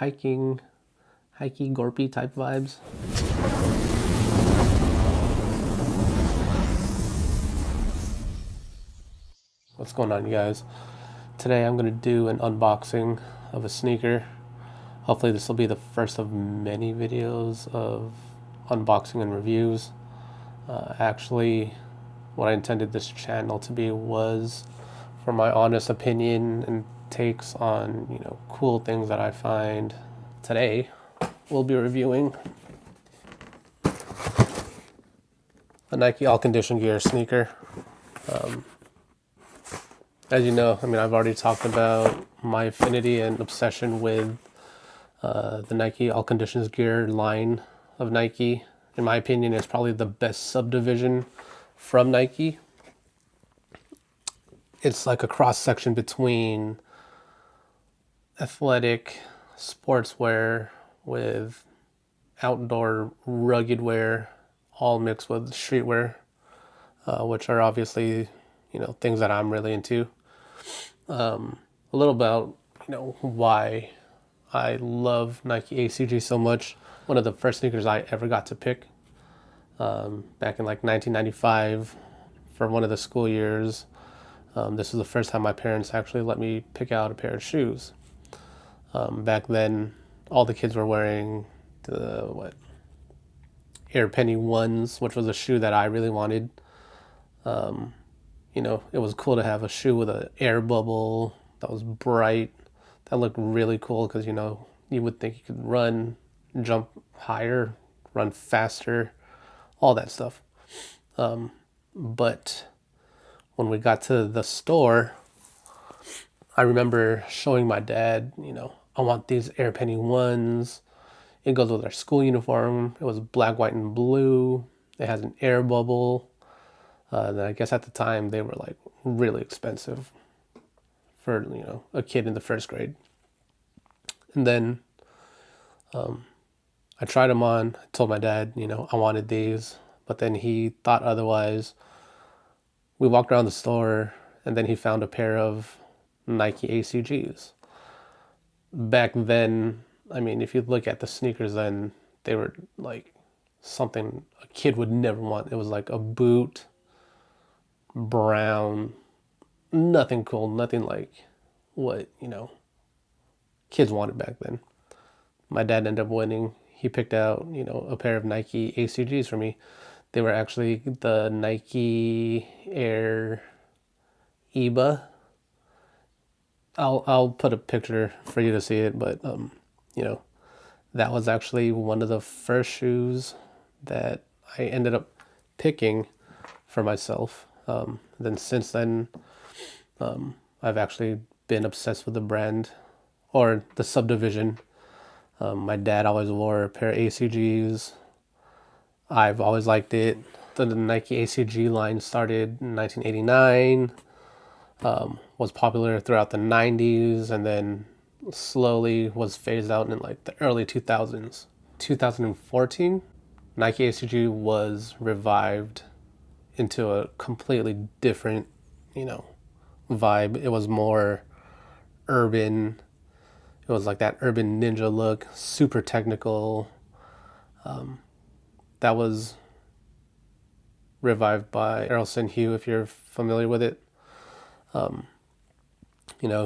hiking, hikey, gorpy type vibes. What's going on, you guys? Today I'm going to do an unboxing of a sneaker. Hopefully this will be the first of many videos of unboxing and reviews. Actually, what I intended this channel to be was for my honest opinion and takes on, cool things that I find. Today, we'll be reviewing a Nike All Condition Gear sneaker. As you know, I've already talked about my affinity and obsession with the Nike All Conditions Gear line of Nike. In my opinion, it's probably the best subdivision from Nike. It's like a cross section between athletic sportswear with outdoor rugged wear, all mixed with streetwear, which are obviously, things that I'm really into. A little about, why I love Nike ACG so much. One of the first sneakers I ever got to pick back in like 1995 for one of the school years. This was the first time my parents actually let me pick out a pair of shoes. Back then, all the kids were wearing the Air Penny 1s, which was a shoe that I really wanted. It was cool to have a shoe with an air bubble that was bright. That looked really cool because, you would think you could run, jump higher, run faster, all that stuff. But when we got to the store, I remember showing my dad, I want these Air Penny 1s. It goes with our school uniform. It was black, white, and blue. It has an air bubble. And I guess at the time they were like really expensive for, a kid in the first grade. And then I tried them on. I told my dad, I wanted these. But then he thought otherwise. We walked around the store and then he found a pair of Nike ACGs. Back then, if you look at the sneakers then, they were like something a kid would never want. It was like a boot, brown, nothing cool, nothing like what, kids wanted back then. My dad ended up winning. He picked out, a pair of Nike ACGs for me. They were actually the Nike Air EBA. I'll put a picture for you to see it, but that was actually one of the first shoes that I ended up picking for myself. Then since then, I've actually been obsessed with the brand or the subdivision. My dad always wore a pair of ACGs. I've always liked it. The Nike ACG line started in 1989, was popular throughout the 90s, and then slowly was phased out in like the early 2000s. 2014, Nike ACG was revived into a completely different, vibe. It was more urban. It was like that urban ninja look, super technical. That was revived by Errolson Hugh, if you're familiar with it.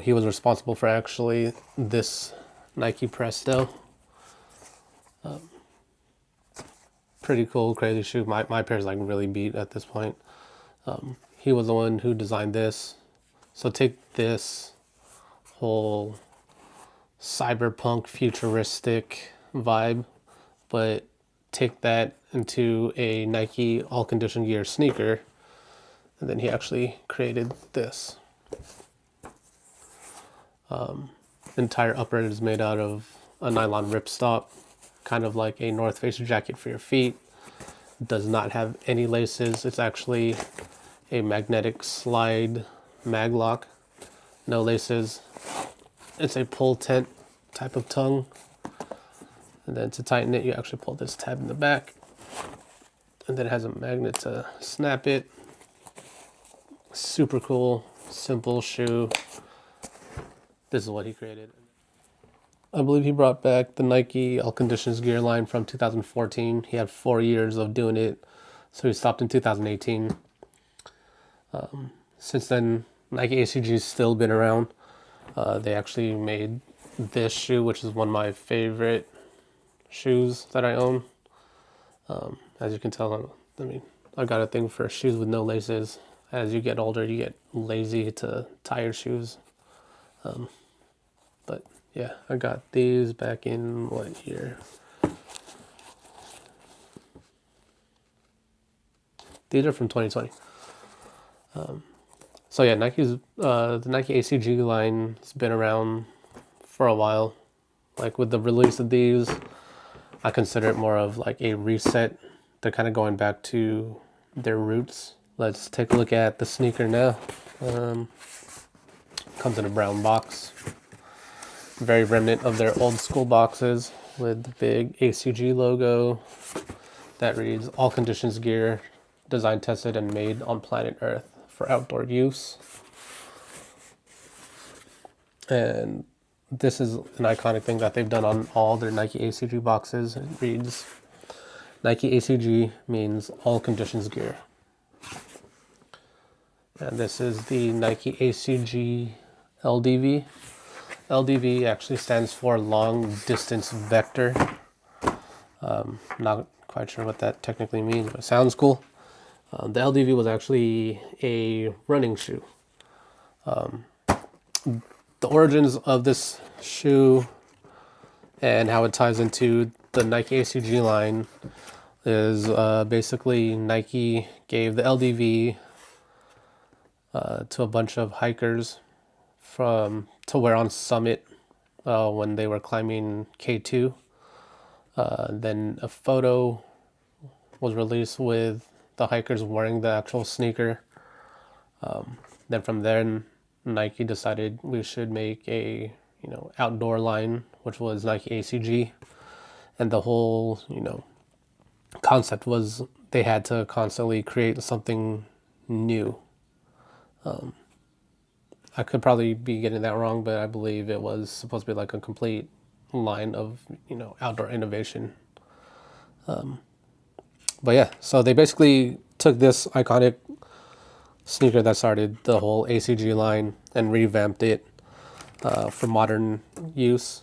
He was responsible for actually this Nike Presto. Pretty cool, crazy shoe. My pair's like really beat at this point. He was the one who designed this. So take this whole cyberpunk futuristic vibe, but take that into a Nike All Condition Gear sneaker, and then he actually created this. Entire upper is made out of a nylon ripstop, kind of like a North Face jacket for your feet. Does not have any laces. It's actually a magnetic slide mag lock, no laces. It's a pull tent type of tongue. And then to tighten it, you actually pull this tab in the back. And then it has a magnet to snap it. Super cool, simple shoe. This is what he created. I believe he brought back the Nike All Conditions gear line from 2014. He had 4 years of doing it, so he stopped in 2018. Since then, Nike ACG's still been around. They actually made this shoe, which is one of my favorite shoes that I own. As you can tell, I mean, I got a thing for shoes with no laces. As you get older, you get lazy to tie your shoes. But yeah, I got these back in what year? These are from 2020. So yeah, the Nike ACG line has been around for a while. Like with the release of these, I consider it more of like a reset. They're kind of going back to their roots. Let's take a look at the sneaker now. Comes in a brown box. Very remnant of their old school boxes with the big ACG logo that reads "All Conditions Gear, designed, tested, and made on planet Earth for outdoor use." And this is an iconic thing that they've done on all their Nike ACG boxes. It reads, Nike ACG means all conditions gear. And this is the Nike ACG LDV. LDV actually stands for long distance vector. Not quite sure what that technically means, but it sounds cool. The LDV was actually a running shoe. The origins of this shoe and how it ties into the Nike ACG line is basically Nike gave the LDV to a bunch of hikers to wear on summit when they were climbing K2. Then a photo was released with the hikers wearing the actual sneaker. Then from there, Nike decided we should make a outdoor line, which was Nike ACG, and the whole concept was they had to constantly create something new. I could probably be getting that wrong, but I believe it was supposed to be like a complete line of outdoor innovation. But yeah, so they basically took this iconic sneaker that started the whole ACG line and revamped it for modern use.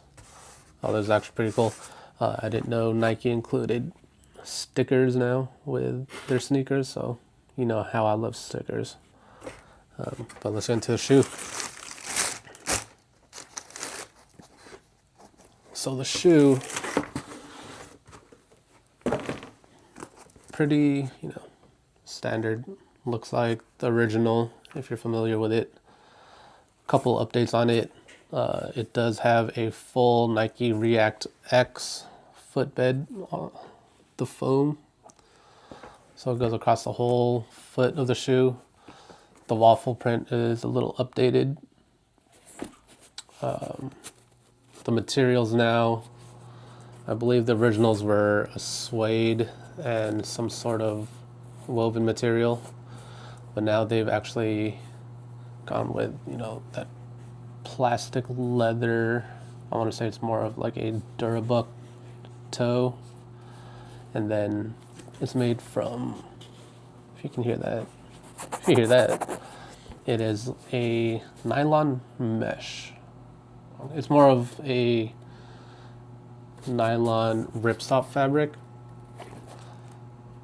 Oh, that's actually pretty cool. I didn't know Nike included stickers now with their sneakers, so you know how I love stickers. But let's get into the shoe. So the shoe, pretty, standard. Looks like the original, if you're familiar with it. Couple updates on it. It does have a full Nike React X footbed, the foam. So it goes across the whole foot of the shoe. The waffle print is a little updated. The materials now, I believe the originals were a suede and some sort of woven material, but now they've actually gone with that plastic leather. I want to say it's more of like a Durabuck toe, and then it's made from, if you can hear that, it is a nylon mesh. It's more of a nylon ripstop fabric.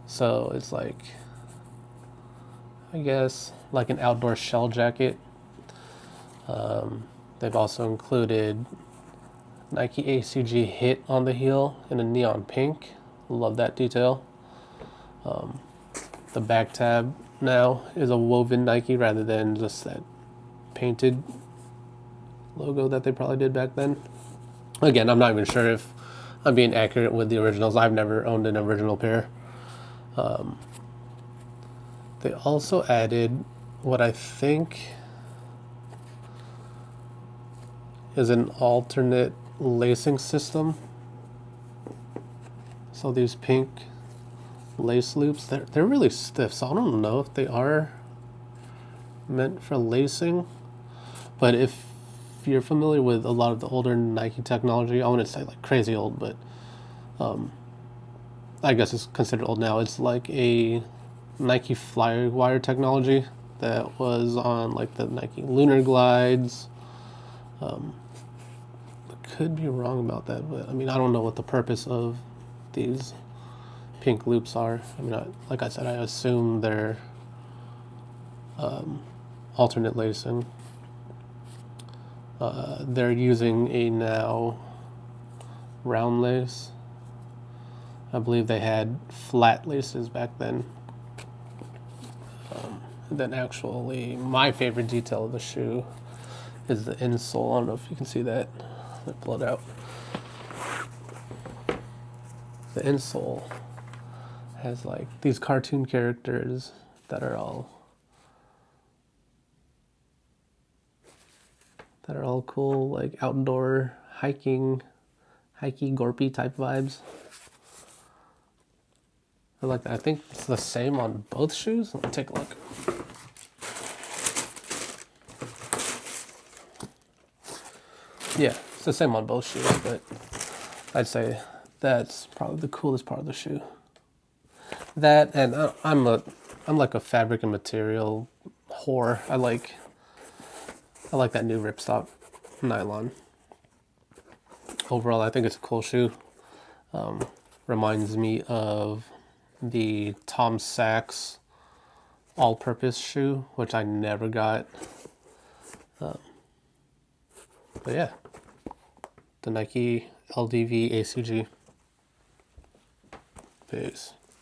So it's like, I guess, like an outdoor shell jacket. They've also included Nike ACG Hit on the heel in a neon pink. Love that detail. The back tab now is a woven Nike rather than just that painted logo that they probably did back then. Again, I'm not even sure if I'm being accurate with the originals. I've never owned an original pair. They also added what I think is an alternate lacing system. So these pink lace loops, they're really stiff, so I don't know if they are meant for lacing, but if if you're familiar with a lot of the older Nike technology, I wouldn't say like crazy old, but I guess it's considered old now. It's like a Nike Flywire technology that was on like the Nike Lunar Glides. Could be wrong about that, but I mean, I don't know what the purpose of these pink loops are. I mean, like I said, I assume they're alternate lacing. They're using a now round lace. I believe they had flat laces back then. And then actually, my favorite detail of the shoe is the insole. I don't know if you can see that. Let me pull it out. The insole has like these cartoon characters that are all cool, like outdoor hiking gorpy type vibes. I like that. I think it's the same on both shoes. Let me take a look. Yeah, it's the same on both shoes, but I'd say that's probably the coolest part of the shoe. That, and I'm like a fabric and material whore. I like that new ripstop nylon. Overall, I think it's a cool shoe. Reminds me of the Tom Sachs all-purpose shoe, which I never got. But yeah, the Nike LDV ACG. Peace.